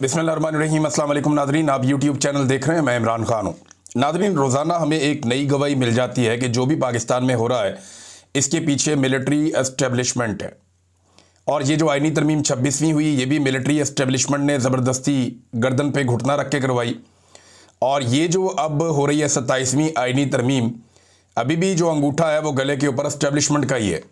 बिस्मिल्लाहिर्रहमानिर्रहीम। अस्सलाम वालेकुम नाज़रीन, आप यूट्यूब चैनल देख रहे हैं, मैं इमरान खान हूँ। नाज़रीन, रोज़ाना हमें एक नई गवाही मिल जाती है कि जो भी पाकिस्तान में हो रहा है इसके पीछे मिलिट्री एस्टेब्लिशमेंट है। और ये जो आइनी तरमीम 26वीं हुई, ये भी मिलिट्री एस्टेब्लिशमेंट ने ज़बरदस्ती गर्दन पे घुटना रख के करवाई। और ये जो अब हो रही है 27वीं आइनी तरमीम, अभी भी जो अंगूठा है वो गले के ऊपर एस्टेब्लिशमेंट का ही है।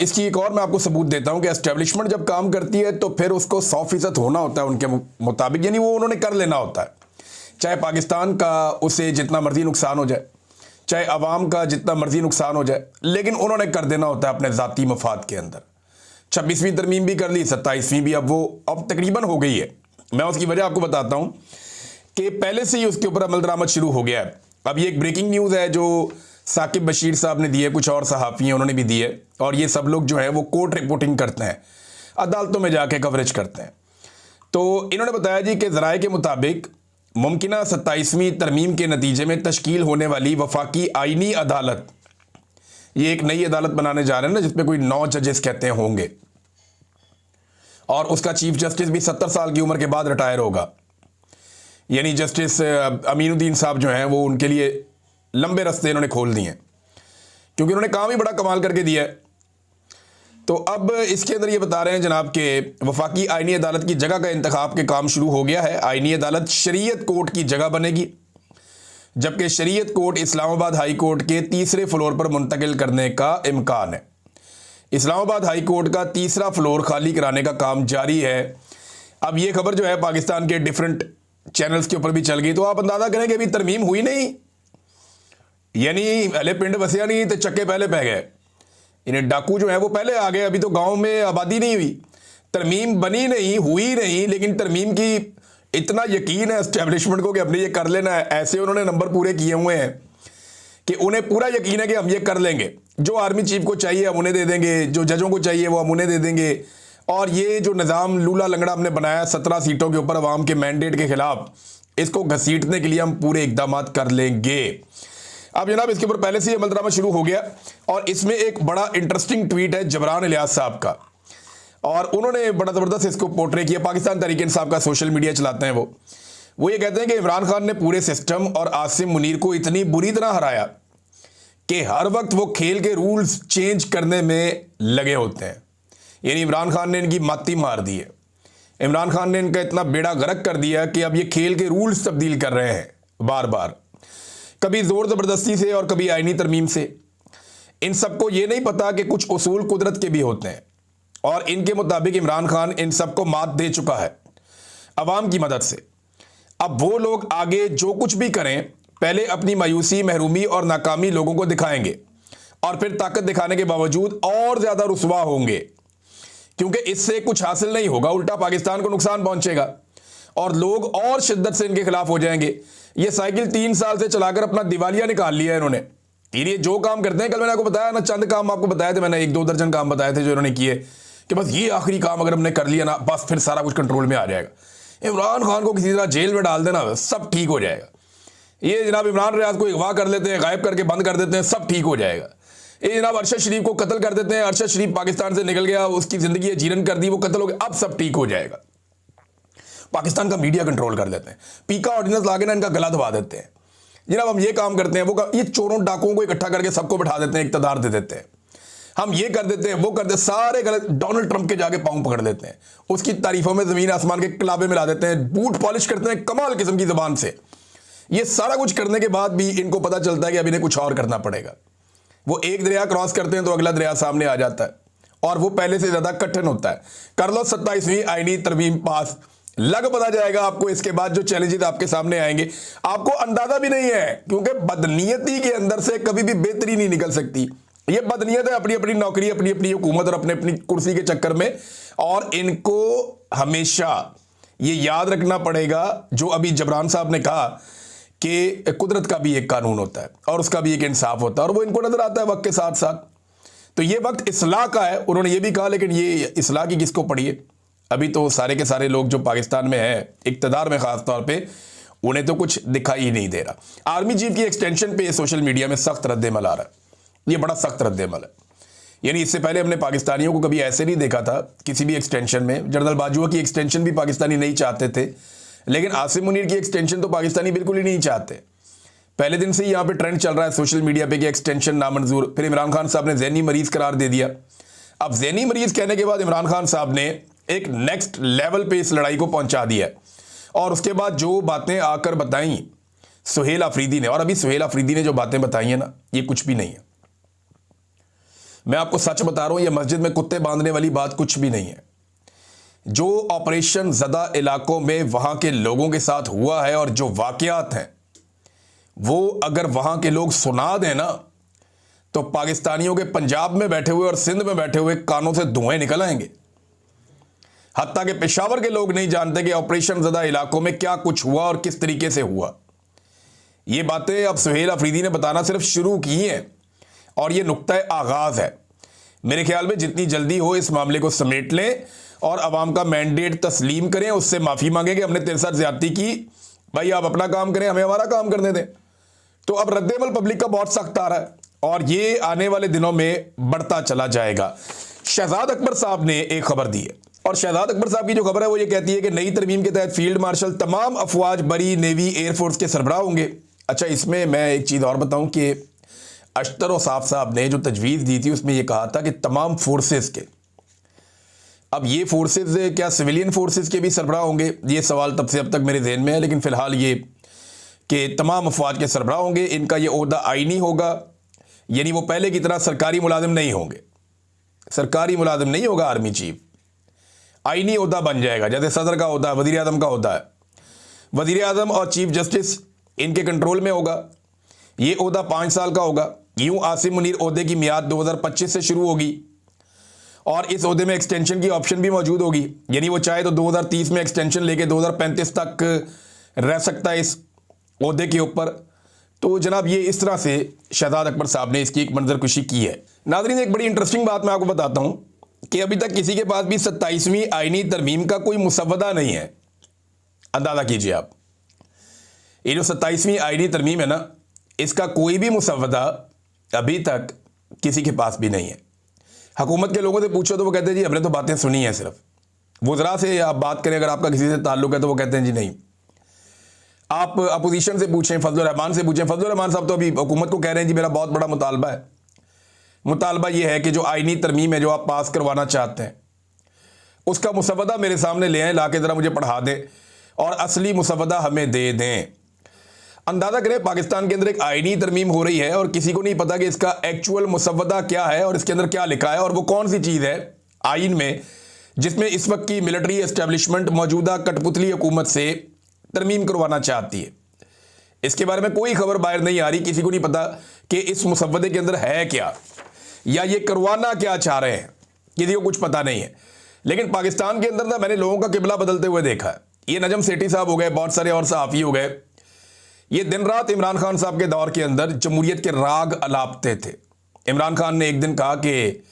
इसकी एक और मैं आपको सबूत देता हूं कि एस्टेब्लिशमेंट जब काम करती है तो फिर उसको 100% होना होता है उनके मुताबिक, यानी वो उन्होंने कर लेना होता है। चाहे पाकिस्तान का उसे जितना मर्जी नुकसान हो जाए, चाहे अवाम का जितना मर्जी नुकसान हो जाए, लेकिन उन्होंने कर देना होता है अपने ज़ाती मफाद के अंदर। 26वीं तरमीम भी कर ली, 27वीं भी अब तकरीबन हो गई है। मैं उसकी वजह आपको बताता हूँ कि पहले से ही उसके ऊपर अमल दरामद शुरू हो गया है। अब ये एक ब्रेकिंग न्यूज़ है जो साकिब बशीर साहब ने दी है, कुछ और सहाफ़ी हैं उन्होंने भी दी है, और ये सब लोग जो है वो कोर्ट रिपोर्टिंग करते हैं, अदालतों में जाके कवरेज करते हैं। तो इन्होंने बताया जी कि ज़राए के मुताबिक मुमकिना 27वीं तरमीम के नतीजे में तश्कील होने वाली वफाकी आइनी अदालत, ये एक नई अदालत बनाने जा रहे हैं ना, जिसमें कोई 9 जजेस कहते हैं होंगे, और उसका चीफ जस्टिस भी 70 साल की उम्र के बाद रिटायर होगा। यानी जस्टिस अमीनुद्दीन साहब जो हैं वो उनके लिए लंबे रास्ते इन्होंने खोल दिए हैं, क्योंकि उन्होंने काम ही बड़ा कमाल करके दिया है। तो अब इसके अंदर ये बता रहे हैं जनाब के वफाकी आइनी अदालत की जगह का इंतखाब के काम शुरू हो गया है। आइनी अदालत शरीयत कोर्ट की जगह बनेगी, जबकि शरीयत कोर्ट इस्लामाबाद हाई कोर्ट के तीसरे फ्लोर पर मुंतकिल करने का इम्कान है। इस्लामाबाद हाई कोर्ट का तीसरा फ्लोर खाली कराने का काम जारी है। अब ये खबर जो है पाकिस्तान के डिफरेंट चैनल्स के ऊपर भी चल गई, तो आप अंदाज़ा करें कि अभी तरमीम हुई नहीं, यानी पहले पिंड बसिया नहीं तो चक्के पहले पै गए। इन्हें डाकू जो है वो पहले आ गए, अभी तो गांव में आबादी नहीं हुई, तरमीम बनी नहीं, हुई नहीं, लेकिन तरमीम की इतना यकीन है एस्टेब्लिशमेंट को कि हमने ये कर लेना है। ऐसे उन्होंने नंबर पूरे किए हुए हैं कि उन्हें पूरा यकीन है कि हम ये कर लेंगे। जो आर्मी चीफ को चाहिए हम उन्हें दे देंगे, जो जजों को चाहिए वो हम उन्हें दे देंगे। और ये जो निज़ाम लूला लंगड़ा हमने बनाया 17 सीटों के ऊपर अवाम के मैंडेट के खिलाफ, इसको घसीटने के लिए हम पूरे इकदाम कर लेंगे। अब जनाब इसके ऊपर पहले से ही अमल दरामद शुरू हो गया, और इसमें एक बड़ा इंटरेस्टिंग ट्वीट है जबरान इलियास साहब का, और उन्होंने बड़ा ज़बरदस्त इसको पोर्ट्रे किया। पाकिस्तान तहरीक इंसाफ का सोशल मीडिया चलाते हैं वो ये कहते हैं कि इमरान खान ने पूरे सिस्टम और आसिम मुनीर को इतनी बुरी तरह हराया कि हर वक्त वो खेल के रूल्स चेंज करने में लगे होते हैं। यानी इमरान खान ने इनकी माती मार दी है, इमरान खान ने इनका इतना बेड़ा गर्क कर दिया कि अब ये खेल के रूल्स तब्दील कर रहे हैं बार बार, कभी ज़ोर ज़बरदस्ती से और कभी आइनी तरमीम से। इन सबको ये नहीं पता कि कुछ उसूल कुदरत के भी होते हैं, और इनके मुताबिक इमरान खान इन सबको मात दे चुका है अवाम की मदद से। अब वो लोग आगे जो कुछ भी करें, पहले अपनी मायूसी, महरूमी और नाकामी लोगों को दिखाएंगे, और फिर ताकत दिखाने के बावजूद और ज़्यादा रुसवा होंगे, क्योंकि इससे कुछ हासिल नहीं होगा, उल्टा पाकिस्तान को नुकसान पहुंचेगा और लोग और शिद्दत से इनके खिलाफ हो जाएंगे। ये साइकिल 3 साल से चलाकर अपना दिवालिया निकाल लिया है इन्होंने। ये जो काम करते हैं, कल मैंने आपको बताया ना, चंद काम आपको बताए थे मैंने, 1-2 दर्जन काम बताए थे जो इन्होंने किए, कि बस ये आखिरी काम अगर हमने कर लिया ना, बस फिर सारा कुछ कंट्रोल में आ जाएगा। इमरान खान को किसी तरह जेल में डाल देना, सब ठीक हो जाएगा। ये जनाब इमरान रियाज को अगवा कर लेते हैं, गायब करके बंद कर देते हैं, सब ठीक हो जाएगा। ये जनाब अरशद शरीफ को कत्ल कर देते हैं, अरशद शरीफ पाकिस्तान से निकल गया, उसकी जिंदगी जीरन कर दी, वो कत्ल हो गया, अब सब ठीक हो जाएगा। पाकिस्तान का मीडिया कंट्रोल कर देते हैं, पीका ऑर्डिनेंस लाके ना इनका गला दबा देते हैं। जनाब हम ये काम करते हैं, ये चोरों डाकुओं को इकट्ठा करके सबको बैठा देते हैं, इक़्तिदार दे देते हैं, हम ये कर देते हैं, वो कर देते हैं, सारे गलत। डोनाल्ड ट्रंप के जाके पाँव पकड़ देते हैं, उसकी तारीफों में ज़मीन आसमान के किलाबे मिला देते हैं, बूट पॉलिश करते हैं कमाल किस्म की ज़बान से। ये सारा कुछ करने के बाद भी इनको पता चलता है कि अब इन्हें कुछ और करना पड़ेगा। वो एक दरिया क्रॉस करते हैं तो अगला दरिया सामने आ जाता है, और वो पहले से ज़्यादा कठिन होता है। कर लो 27वीं आइनी तरमीम पास, लग पता जाएगा आपको इसके बाद जो चैलेंजेस आपके सामने आएंगे, आपको अंदाजा भी नहीं है, क्योंकि बदनीयती के अंदर से कभी भी बेहतरी नहीं निकल सकती। ये बदनीयत है, अपनी अपनी नौकरी, अपनी अपनी हुकूमत और अपनी अपनी कुर्सी के चक्कर में, और इनको हमेशा ये याद रखना पड़ेगा जो अभी जबरान साहब ने कहा कि कुदरत का भी एक कानून होता है और उसका भी एक इंसाफ होता है, और वो इनको नजर आता है वक्त के साथ साथ। तो ये वक्त इस्लाह का है, उन्होंने ये भी कहा, लेकिन ये इस्लाह की किसको पड़ी है? अभी तो सारे के सारे लोग जो पाकिस्तान में हैं, इक़्तिदार में ख़ास तौर पे, उन्हें तो कुछ दिखाई ही नहीं दे रहा। आर्मी चीफ की एक्सटेंशन पे सोशल मीडिया में सख्त रद्द-ए-अमल आ रहा है, ये बड़ा सख्त रद्द-ए-अमल है यानी इससे पहले हमने पाकिस्तानियों को कभी ऐसे नहीं देखा था किसी भी एक्सटेंशन में। जनरल बाजवा की एक्सटेंशन भी पाकिस्तानी नहीं चाहते थे, लेकिन आसिम मुनीर की एक्सटेंशन तो पाकिस्तानी बिल्कुल ही नहीं चाहते। पहले दिन से ही यहाँ पे ट्रेंड चल रहा है सोशल मीडिया पे कि एक्सटेंशन नामंजूर। फिर इमरान खान साहब ने ज़हनी मरीज करार दे दिया। अब ज़हनी मरीज कहने के बाद इमरान खान साहब ने एक नेक्स्ट लेवल पे इस लड़ाई को पहुंचा दिया है। और उसके बाद जो बातें आकर बताई सुहेल अफरीदी ने, और अभी सुहेल अफरीदी ने जो बातें बताई हैं ना, ये कुछ भी नहीं है। मैं आपको सच बता रहा हूं, ये मस्जिद में कुत्ते बांधने वाली बात कुछ भी नहीं है। जो ऑपरेशन ज़दा इलाकों में वहां के लोगों के साथ हुआ है और जो वाकयात हैं वो अगर वहां के लोग सुना दें ना, तो पाकिस्तानियों के पंजाब में बैठे हुए और सिंध में बैठे हुए कानों से धुएं निकल आएंगे। हत्ता के पेशावर के लोग नहीं जानते कि ऑपरेशन ज़दा इलाकों में क्या कुछ हुआ और किस तरीके से हुआ। ये बातें अब सुहेल अफरीदी ने बताना सिर्फ शुरू की हैं और ये नुक्ता आगाज है। मेरे ख्याल में जितनी जल्दी हो इस मामले को समेट लें और अवाम का मैंडेट तस्लीम करें, उससे माफ़ी मांगें कि हमने तेरे साथ ज्यादती की, भाई आप अपना काम करें, हमें हमारा काम करने दें। तो अब रद्देमल पब्लिक का बहुत सख्त आ रहा है और ये आने वाले दिनों में बढ़ता चला जाएगा। शहजाद अकबर साहब ने एक खबर दी है और शहजाद अकबर साहब की जो खबर है वो ये कहती है कि नई तरमीम के तहत फील्ड मार्शल तमाम अफवाज बरी, नेवी, एयरफोर्स के सरबराह होंगे। अच्छा, इसमें मैं एक चीज़ और बताऊं कि अख्तर औसाफ साहब ने जो तजवीज़ दी थी उसमें यह कहा था कि तमाम फोर्सेस के, अब ये फोर्सेस क्या सिविलियन फोर्सेस के भी सरबराह होंगे, ये सवाल तब से अब तक मेरे जहन में है, लेकिन फ़िलहाल ये कि तमाम अफवाज के सरबराह होंगे। इनका ये ओहदा आईनी होगा, यानी वो पहले की तरह सरकारी मुलाजिम नहीं होंगे। सरकारी मुलाजिम नहीं होगा आर्मी चीफ, आईनी ओहदा बन जाएगा, जैसे सदर का होता है, वज़ीर आज़म का होता है। वज़ीर आज़म और चीफ जस्टिस इनके कंट्रोल में होगा। ये ओहदा 5 साल का होगा। यूं आसिम मुनीर ओहदे की मियाद 2025 से शुरू होगी और इस ओहदे में एक्सटेंशन की ऑप्शन भी मौजूद होगी, यानी वो चाहे तो 2030 में एक्सटेंशन लेके 2035 तक रह सकता है इस ओहदे के ऊपर। तो जनाब ये इस तरह से शहजाद अकबर साहब ने इसकी एक मंजरकुशी की है। नाज़रीन, एक बड़ी इंटरेस्टिंग बात मैं आपको बताता हूं कि अभी तक किसी के पास भी 27वीं आईनी तरमीम का कोई मुसव्वदा नहीं है। अंदाज़ा कीजिए आप, ये जो 27वीं आईनी तरमीम है ना, इसका कोई भी मुसव्वदा अभी तक किसी के पास भी नहीं है। हुकूमत के लोगों से पूछो तो वो कहते हैं जी हमने तो बातें सुनी हैं। सिर्फ वज़रा से आप बात करें, अगर आपका किसी से ताल्लुक़ है तो वो कहते हैं जी नहीं। आप अपोजिशन से पूछें, फजलुर रहमान से पूछें, फजलुर रहमान साहब तो अभी हुकूमत को कह रहे हैं जी मेरा बहुत बड़ा मुतालबा है। मुतालबा ये है कि जो आईनी तरमीम है जो आप पास करवाना चाहते हैं उसका मुसव्वदा मेरे सामने ले आएँ, ला के ज़रा मुझे पढ़ा दें और असली मुसव्वदा हमें दे दें। अंदाज़ा करें, पाकिस्तान के अंदर एक आईनी तरमीम हो रही है और किसी को नहीं पता कि इसका एक्चुअल मुसव्वदा क्या है और इसके अंदर क्या लिखा है और वो कौन सी चीज़ है आइन में जिसमें इस वक्त की मिलिट्री एस्टेब्लिशमेंट मौजूदा कठपुतली हुकूमत से तरमीम करवाना चाहती है। इसके बारे में कोई खबर बाहर नहीं आ रही, किसी को नहीं पता कि इस मुसव्वदे के अंदर है क्या या ये करवाना क्या चाह रहे हैं, किसी को कुछ पता नहीं है। लेकिन पाकिस्तान के अंदर ना मैंने लोगों का किबला बदलते हुए देखा है। ये नजम सेठी साहब हो गए, बहुत सारे और सहाफ़ी हो गए, ये दिन रात इमरान खान साहब के दौर के अंदर जमहूरियत के राग अलापते थे। इमरान खान ने एक दिन कहा कि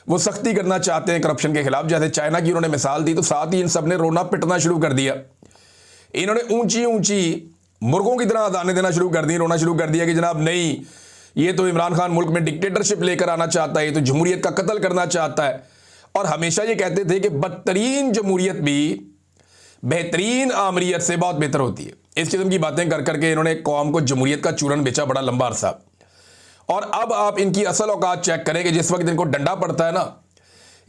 वो सख्ती करना चाहते हैं करप्शन के खिलाफ, जैसे चाइना की उन्होंने मिसाल दी, तो साथ ही इन सब ने रोना पिटना शुरू कर दिया। इन्होंने ऊंची ऊंची मुर्गों की तरह अजानें देना शुरू कर दी, रोना शुरू कर दिया कि जनाब नहीं, ये तो इमरान खान मुल्क में डिक्टेटरशिप लेकर आना चाहता है, ये तो जमहूरियत का कत्ल करना चाहता है। और हमेशा ये कहते थे कि बदतरीन जमहूरियत भी बेहतरीन आमरीत से बहुत बेहतर होती है। इस किस्म की बातें कर करके इन्होंने कौम को जमहूरियत का चूरन बेचा बड़ा लंबा अरसा। और अब आप इनकी असल औकात चेक करें कि जिस वक्त इनको डंडा पड़ता है ना,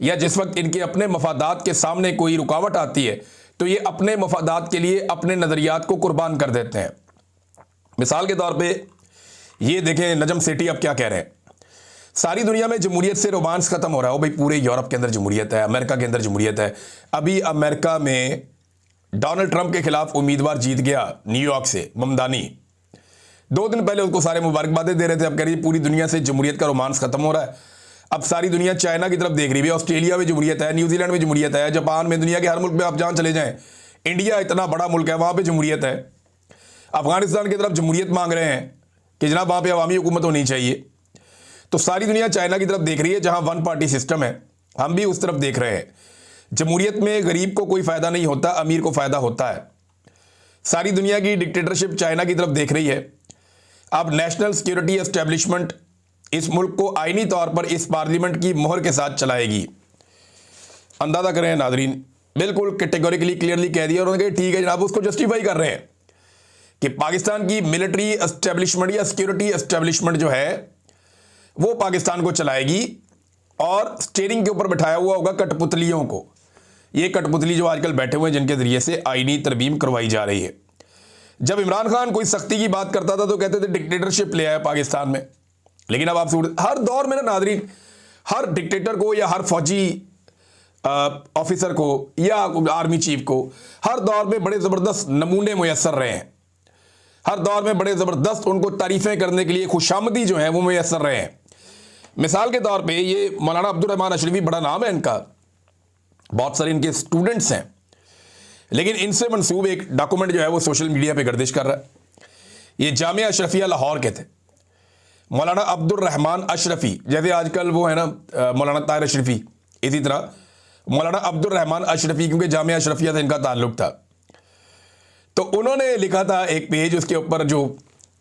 या जिस वक्त इनके अपने मफादात के सामने कोई रुकावट आती है, तो ये अपने मफादात के लिए अपने नज़रियात को कुर्बान कर देते हैं। मिसाल के तौर पर ये देखें, नजम सेठी अब क्या कह रहे हैं, सारी दुनिया में जमहूरियत से रोमांस खत्म हो रहा है। भाई पूरे यूरोप के अंदर जमहूरियत है, अमेरिका के अंदर जमहूरियत है। अभी अमेरिका में डोनाल्ड ट्रंप के खिलाफ उम्मीदवार जीत गया न्यूयॉर्क से, ममदानी। 2 दिन पहले उसको सारे मुबारकबादें दे रहे थे। अब कह रही है पूरी दुनिया से जमहूरियत का रोमांस खत्म हो रहा है। अब सारी दुनिया चाइना की तरफ देख रही है। ऑस्ट्रेलिया में जमहूरियत है, न्यूजीलैंड में जमहूरियत है, जापान में, दुनिया के हर मुल्क में आप जहाँ चले जाएं, इंडिया इतना बड़ा मुल्क है, वहाँ पर जमहूरियत है। अफगानिस्तान की तरफ जमहूरियत मांग रहे हैं कि जनाब वहाँ पर अवामी हुकूमत होनी चाहिए। तो सारी दुनिया चाइना की तरफ देख रही है जहाँ 1 पार्टी सिस्टम है, हम भी उस तरफ देख रहे हैं। जमहूरियत में गरीब को कोई फ़ायदा नहीं होता, अमीर को फ़ायदा होता है। सारी दुनिया की डिक्टेटरशिप चाइना की तरफ देख रही है। अब नेशनल सिक्योरिटी एस्टेब्लिशमेंट इस मुल्क को आईनी तौर पर इस पार्लियामेंट की मोहर के साथ चलाएगी। अंदाजा करें नादरीन, बिल्कुल कैटेगोरिकली क्लियरली कह दिया उन्होंने कि ठीक है जनाब, उसको जस्टिफाई कर रहे हैं कि पाकिस्तान की मिलिट्री एस्टेब्लिशमेंट या सिक्योरिटी एस्टेब्लिशमेंट जो है वो पाकिस्तान को चलाएगी और स्टीयरिंग के ऊपर बैठाया हुआ होगा कठपुतलियों को। ये कठपुतली जो आजकल बैठे हुए हैं जिनके जरिए से आईनी तरमीम करवाई जा रही है। जब इमरान खान कोई सख्ती की बात करता था तो कहते थे डिक्टेटरशिप ले आया पाकिस्तान में, लेकिन अब आप हर दौर में ना नादरीन, हर डिक्टेटर को या हर फौजी ऑफिसर को या आर्मी चीफ को हर दौर में बड़े ज़बरदस्त नमूने मुयस्सर रहे हैं। हर दौर में बड़े ज़बरदस्त उनको तारीफ़ें करने के लिए खुशामदी जो है वो मुयस्सर रहे हैं। मिसाल के तौर पे ये मौलाना अब्दुल रहमान अशरफी, बड़ा नाम है इनका, बहुत सारे इनके स्टूडेंट्स हैं, लेकिन इनसे मंसूब एक डॉक्यूमेंट जो है वो सोशल मीडिया पे गर्दिश कर रहा है। ये जामिया अशरफिया लाहौर के थे, मौलाना अब्दुल रहमान अशरफी, जैसे आजकल वो है ना मौलाना ताहिर अशरफी, इसी तरह मौलाना अब्दुल रहमान अशरफी, क्योंकि जामिया अशरफिया से इनका ताल्लुक था। तो उन्होंने लिखा था एक पेज, उसके ऊपर जो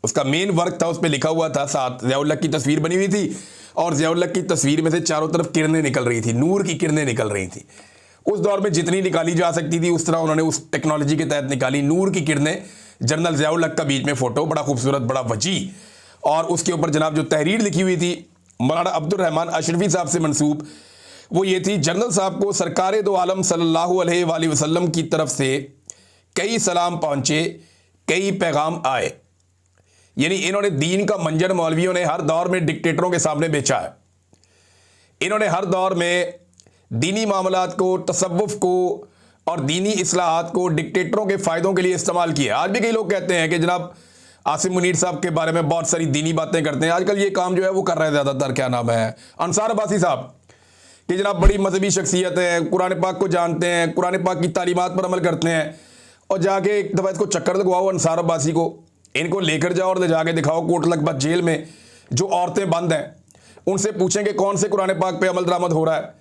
उसका मेन वर्क था उस पर लिखा हुआ था, साथ ज़िया-उल-हक की तस्वीर बनी हुई थी और ज़िया-उल-हक की तस्वीर में से चारों तरफ किरणें निकल रही थी, नूर की किरणें निकल रही थी। उस दौर में जितनी निकाली जा सकती थी उस तरह उन्होंने उस टेक्नोलॉजी के तहत निकाली, नूर की किरणें, जनरल ज़िया-उल-हक का बीच में फ़ोटो, बड़ा खूबसूरत, बड़ा वजी, और उसके ऊपर जनाब जो तहरीर लिखी हुई थी मौलाना अब्दुल रहमान अशरफी साहब से मंसूब, वो ये थी, जनरल साहब को सरकार दो आलम सल्लल्लाहु अलैहि वसल्लम की तरफ से कई सलाम पहुँचे, कई पैगाम आए। यानी इन्होंने दीन का मंजर मौलवियों ने हर दौर में डिक्टेटरों के सामने बेचा है। इन्होंने हर दौर में दीनी मामलात को, तसव्वुफ को और दीनी इस्लाहात को डिक्टेटरों के फ़ायदों के लिए इस्तेमाल किया। आज भी कई लोग कहते हैं कि जनाब आसिम मुनीर साहब के बारे में बहुत सारी दीनी बातें करते हैं। आजकल ये काम जो है वो कर रहे हैं ज़्यादातर, क्या नाम है, अंसार अब्बासी साहब, कि जनाब बड़ी मजहबी शख्सियत है, कुरान पाक को जानते हैं, कुरान पाक की तालीमात पर अमल करते हैं, और जाके एक दफ़ा इसको चक्कर लगवाओ अंसार अब्बासी को, इनको लेकर जाओ और ले जाके दिखाओ कोटलखपत जेल में जो औरतें बंद हैं, उनसे पूछें कि कौन से कुरान पाक पे अमल दरामद हो रहा है।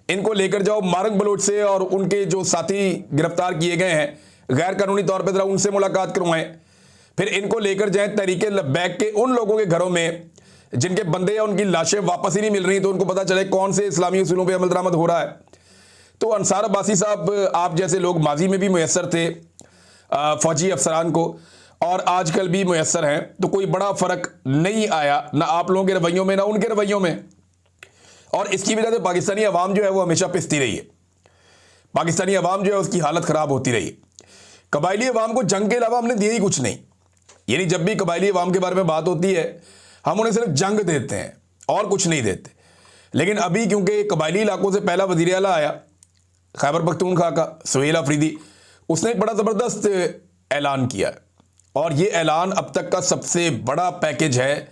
इनको लेकर जाओ मारंग बलोच से और उनके जो साथी गिरफ्तार किए गए हैं गैर कानूनी तौर पर, ज़रा उनसे मुलाकात करवाएं। फिर इनको लेकर जाएं तहरीक लब्बैक के उन लोगों के घरों में जिनके बंदे या उनकी लाशें वापस ही नहीं मिल रही, तो उनको पता चले कौन से इस्लामी उसूलों पे अमल दरामद हो रहा है। तो अंसार अब्बासी साहब, आप जैसे लोग माजी में भी मुयस्सर थे फ़ौजी अफसरान को और आजकल भी मुयस्सर हैं, तो कोई बड़ा फ़र्क नहीं आया ना आप लोगों के रवैयों में ना उनके रवैयों में। और इसकी वजह से पाकिस्तानी अवाम जो है वो हमेशा पिसती रही है। पाकिस्तानी अवाम जो है उसकी हालत ख़राब होती रही। कबायली अवाम को जंग के अलावा हमने दिया ही कुछ नहीं। यानी जब भी कबायली अवाम के बारे में बात होती है हम उन्हें सिर्फ जंग देते हैं और कुछ नहीं देते। लेकिन अभी क्योंकि कबायली इलाकों से पहला वज़ीर आला आया खैबर पख्तूनख्वा का, सुहेल अफरीदी, उसने एक बड़ा ज़बरदस्त ऐलान किया और ये ऐलान अब तक का सबसे बड़ा पैकेज है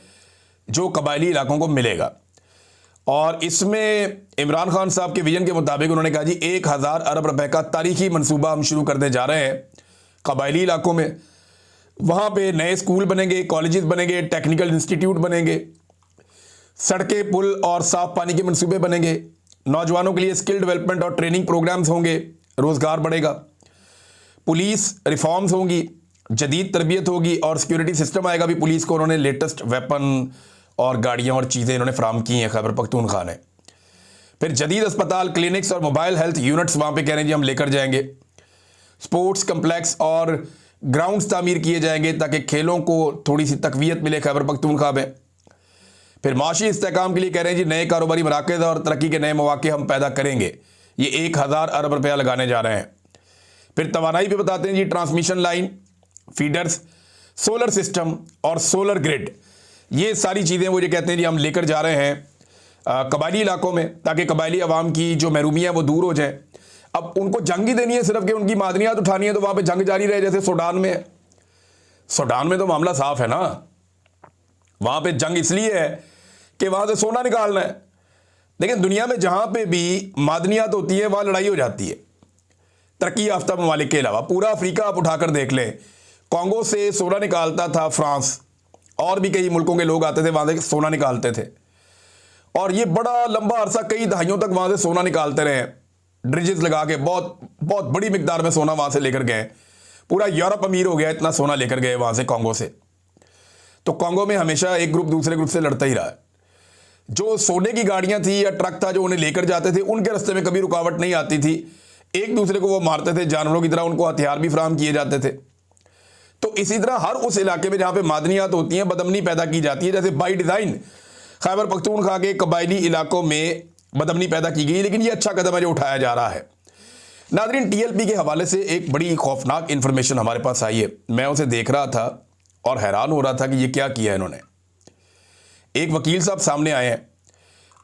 जो कबायली इलाकों को मिलेगा। और इसमें इमरान खान साहब के विजन के मुताबिक उन्होंने कहा जी 1000 अरब रुपए का तारीखी मंसूबा हम शुरू करने जा रहे हैं कबायली इलाकों में। वहाँ पे नए स्कूल बनेंगे, कॉलेजेस बनेंगे, टेक्निकल इंस्टीट्यूट बनेंगे, सड़कें, पुल और साफ़ पानी के मंसूबे बनेंगे, नौजवानों के लिए स्किल डेवलपमेंट और ट्रेनिंग प्रोग्राम्स होंगे, रोज़गार बढ़ेगा, पुलिस रिफॉर्म्स होंगी, जदीद तरबियत होगी और सिक्योरिटी सिस्टम आएगा भी पुलिस को। उन्होंने लेटेस्ट वेपन और गाड़ियाँ और चीज़ें इन्होंने फ्राहम की हैं खैबर पख्तूनख्वा ने। फिर जदीद अस्पताल, क्लिनिक्स और मोबाइल हेल्थ यूनिट्स वहाँ पे कह रहे हैं जी हम लेकर जाएंगे। स्पोर्ट्स कम्प्लेक्स और ग्राउंड्स तामीर किए जाएंगे ताकि खेलों को थोड़ी सी तकवीयत मिले खैबर पख्तूनख्वा में। फिर माशी इस्तेहकाम के लिए कह रहे हैं जी नए कारोबारी मराकज़ और तरक्की के नए मौके हम पैदा करेंगे। ये 1000 अरब रुपया लगाने जा रहे हैं। फिर तवानाई पे बताते हैं जी transmission line, feeders, solar system और सोलर ग्रिड, ये सारी चीज़ें वो ये कहते हैं जी हम लेकर जा रहे हैं कबायली इलाकों में ताकि कबायली अवाम की जो महरूमियाँ वो दूर हो जाए। अब उनको जंग ही देनी है सिर्फ कि उनकी मादनियात उठानी है, तो वहाँ पे जंग जारी रहे जैसे सूडान में है। सूडान में तो मामला साफ है ना, वहाँ पे जंग इसलिए है कि वहाँ से सोना निकालना है। लेकिन दुनिया में जहाँ पे भी मादनियात होती है वहाँ लड़ाई हो जाती है। तरक्की याफ्ता ममालिक के अलावा पूरा अफ्रीका आप उठाकर देख लें, कॉन्गो से सोना निकालता था फ्रांस, और भी कई मुल्कों के लोग आते थे वहाँ से सोना निकालते थे, और ये बड़ा लंबा अरसा कई दहाइयों तक वहाँ से सोना निकालते रहे, ड्रिजेस लगा के बहुत बहुत बड़ी मिकदार में सोना वहाँ से लेकर गए। पूरा यूरोप अमीर हो गया, इतना सोना लेकर गए वहाँ से कॉन्गो से। तो कॉन्गो में हमेशा एक ग्रुप दूसरे ग्रुप से लड़ता ही रहा है। जो सोने की गाड़ियां थी या ट्रक था जो उन्हें लेकर जाते थे, उनके रास्ते में कभी रुकावट नहीं आती थी। एक दूसरे को वो मारते थे जानवरों की तरह, उनको हथियार भी फराहम किए जाते थे। तो इसी तरह हर उस इलाके में जहां पे मादनियात होती हैं, बदअमनी पैदा की जाती है। जैसे बाई डिज़ाइन खैबर पख्तूनख्वा के कबायली इलाकों में बदअमनी पैदा की गई, लेकिन ये अच्छा कदम है जो उठाया जा रहा है। नाज़रीन, टीएलपी के हवाले से एक बड़ी खौफनाक इंफॉर्मेशन हमारे पास आई है। मैं उसे देख रहा था और हैरान हो रहा था कि ये क्या किया है इन्होंने। एक वकील साहब सामने आए हैं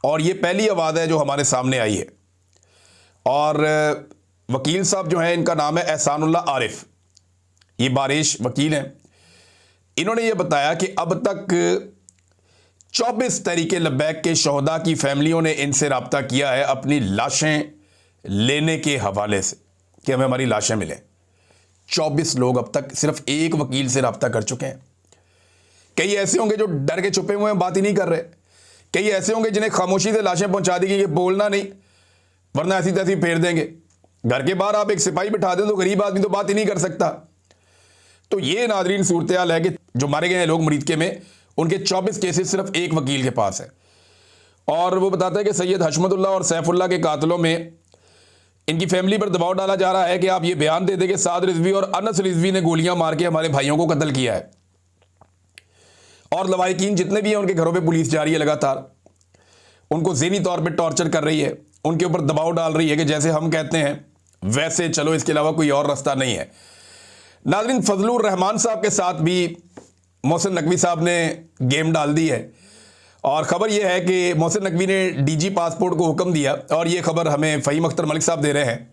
और ये पहली आवाज़ है जो हमारे सामने आई है। और वकील साहब जो है, इनका नाम है एहसानुल्लाह आरिफ, ये बारिश वकील हैं। इन्होंने ये बताया कि अब तक 24 तहरीके लब्बैक के शहदा की फैमिलियों ने इनसे रब्ता किया है अपनी लाशें लेने के हवाले से कि हमें हमारी लाशें मिलें। 24 लोग अब तक सिर्फ एक वकील से रब्ता कर चुके हैं। कई ऐसे होंगे जो डर के छुपे हुए हैं, बात ही नहीं कर रहे। कई ऐसे होंगे जिन्हें खामोशी से लाशें पहुंचा दी गई कि बोलना नहीं वरना ऐसी तैसी फेर देंगे। घर के बाहर आप एक सिपाही बिठा दें तो गरीब आदमी तो बात ही नहीं कर सकता। तो ये नाज़रीन सूरत हाल है कि जो मारे गए हैं लोग मरीदके में, उनके 24 केसेस सिर्फ एक वकील के पास है। और वो बताता है कि सैयद हशमतुल्लाह और सैफुल्लाह के कातलों में इनकी फैमिली पर दबाव डाला जा रहा है कि आप ये बयान दे दें कि साद रिजवी और अनस रिजवी ने गोलियां मार के हमारे भाइयों को कत्ल किया है। और लवाहिकीन जितने भी हैं उनके घरों पे पुलिस जा रही है, लगातार उनको ज़हनी तौर पे टॉर्चर कर रही है, उनके ऊपर दबाव डाल रही है कि जैसे हम कहते हैं वैसे चलो, इसके अलावा कोई और रास्ता नहीं है। नाज़रीन, फजलुर रहमान साहब के साथ भी मोहसिन नकवी साहब ने गेम डाल दी है। और ख़बर यह है कि मोहसिन नकवी ने डीजी पासपोर्ट को हुक्म दिया, और ये खबर हमें फ़हीम अख्तर मलिक साहब दे रहे हैं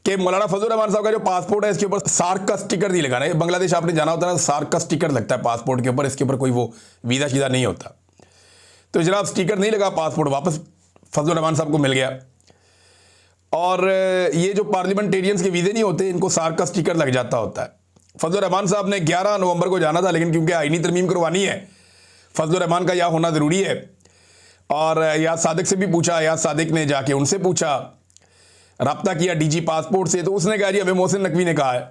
कि मौलाना फजलुर रहमान साहब का जो पासपोर्ट है इसके ऊपर सार्क का स्टिकर नहीं लगाना है। बांग्लादेश आपने जाना होता है, सार्क का स्टिकर लगता है पासपोर्ट के ऊपर, इसके ऊपर कोई वो वीज़ा शीज़ा नहीं होता। तो जनाब स्टिकर नहीं लगा, पासपोर्ट वापस फजलुर रहमान साहब को मिल गया। और ये जो पार्लियामेंटेरियंस के वीज़े नहीं होते, इनको सार्क का स्टिकर लग जाता होता है। फजलुर रहमान साहब ने 11 नवंबर को जाना था, लेकिन क्योंकि आईनी तरमीम करवानी है, फजलुर रहमान का यहाँ होना ज़रूरी है। और याद सादिक से भी पूछा, याद सादिक ने जाके उनसे पूछा, रब्ता किया डीजी पासपोर्ट से, तो उसने कहा जी हमें मोहसिन नकवी ने कहा है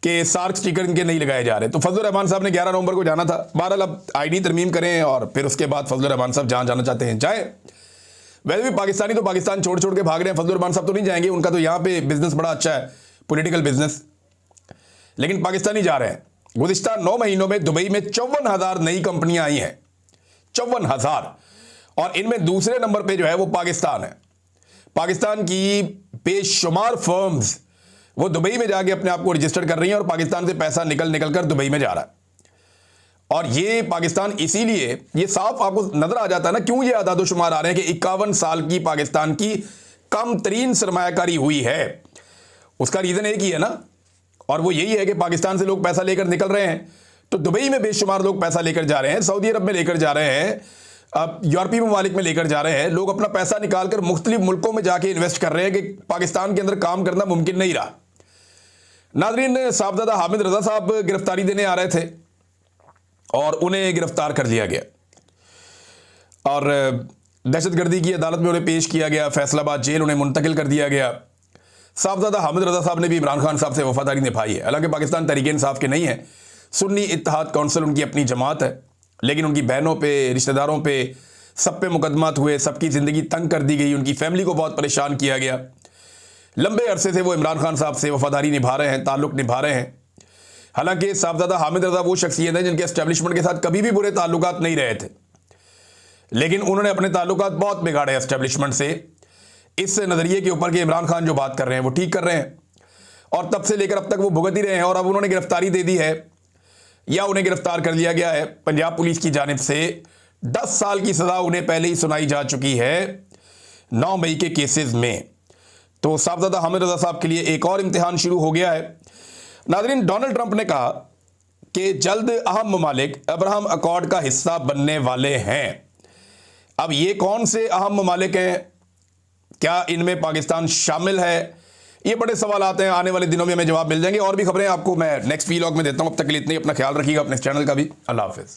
कि सार्क स्टिकर इनके नहीं लगाए जा रहे। तो फजलुर रहमान साहब ने 11 नवंबर को जाना था। बहरहाल अब आईडी तरमीम करें और फिर उसके बाद फजलुर रहमान साहब जहाँ जाना चाहते हैं जाए। वैसे भी पाकिस्तानी तो पाकिस्तान छोड़ छोड़ के भाग रहे हैं, फजलुर रहमान साहब तो नहीं जाएंगे, उनका तो यहाँ पे बिजनेस बड़ा अच्छा है, पॉलिटिकल बिजनेस, लेकिन पाकिस्तानी जा रहे हैं। गुज़िश्ता 9 महीनों में दुबई में 54,000 नई कंपनियां आई हैं, 54,000, और इनमें दूसरे नंबर पे जो है वो पाकिस्तान है। पाकिस्तान की बेशुमार फर्म्स वो दुबई में जाके अपने आप को रजिस्टर कर रही हैं और पाकिस्तान से पैसा निकल कर दुबई में जा रहा है। और ये पाकिस्तान, इसीलिए ये साफ आपको नजर आ जाता है ना क्यों ये आदादोशुमार आ रहे हैं कि 51 साल की पाकिस्तान की कम तरीन सरमायाकारी हुई है। उसका रीज़न एक ही है ना, और वो यही है कि पाकिस्तान से लोग पैसा लेकर निकल रहे हैं, तो दुबई में बेशुमार लोग पैसा लेकर जा रहे हैं, सऊदी अरब में लेकर जा रहे हैं, अब यूरोपीय ममालिक में लेकर जा रहे हैं। लोग अपना पैसा निकाल कर मुख्तलिफ मुल्कों में जाके इन्वेस्ट कर रहे हैं कि पाकिस्तान के अंदर काम करना मुमकिन नहीं रहा। नाज़रीन, साहबजादा हामिद रज़ा साहब गिरफ्तारी देने आ रहे थे और उन्हें गिरफ्तार कर लिया गया और दहशतगर्दी की अदालत में उन्हें पेश किया गया। फैसलाबाद जेल उन्हें मुंतकिल कर दिया गया। साहबजादा हामिद रज़ा साहब ने भी इमरान खान साहब से वफादारी निभाई है। हालांकि पाकिस्तान तहरीक इंसाफ के नहीं है, सुन्नी इत्तेहाद काउंसिल उनकी अपनी जमात है, लेकिन उनकी बहनों पे, रिश्तेदारों पे, सब पे मुकदमात हुए, सबकी ज़िंदगी तंग कर दी गई, उनकी फैमिली को बहुत परेशान किया गया। लंबे अरसे से वो इमरान खान साहब से वफादारी निभा रहे हैं, ताल्लुक़ निभा रहे हैं। हालांकि साहबजादा हामिद रज़ा वो शख्सियत है जिनके एस्टेब्लिशमेंट के साथ कभी भी बुरे ताल्लुकात नहीं रहे थे, लेकिन उन्होंने अपने ताल्लुकात बहुत बिगाड़े एस्टेब्लिशमेंट से, इस नज़रिए के ऊपर कि इमरान खान जो बात कर रहे हैं वो ठीक कर रहे हैं, और तब से लेकर अब तक वो भुगत ही रहे हैं। और अब उन्होंने गिरफ्तारी दे दी है या उन्हें गिरफ्तार कर लिया गया है पंजाब पुलिस की जानिब से। 10 साल की सज़ा उन्हें पहले ही सुनाई जा चुकी है 9 मई के केसेस में। तो साहबजादा हामिद रज़ा साहब के लिए एक और इम्तिहान शुरू हो गया है। नाज़रीन, डोनाल्ड ट्रंप ने कहा कि जल्द अहम ममालिक अब्राहम अकॉर्ड का हिस्सा बनने वाले हैं। अब ये कौन से अहम ममालिक हैं, क्या इनमें पाकिस्तान शामिल है, ये बड़े सवाल आते हैं। आने वाले दिनों में हमें जवाब मिल जाएंगे। और भी खबरें आपको मैं नेक्स्ट वीलॉग में देता हूँ। अब तक के लिए इतनी, अपना ख्याल रखिएगा, अपने चैनल का भी। अल्लाह हाफ़िज़।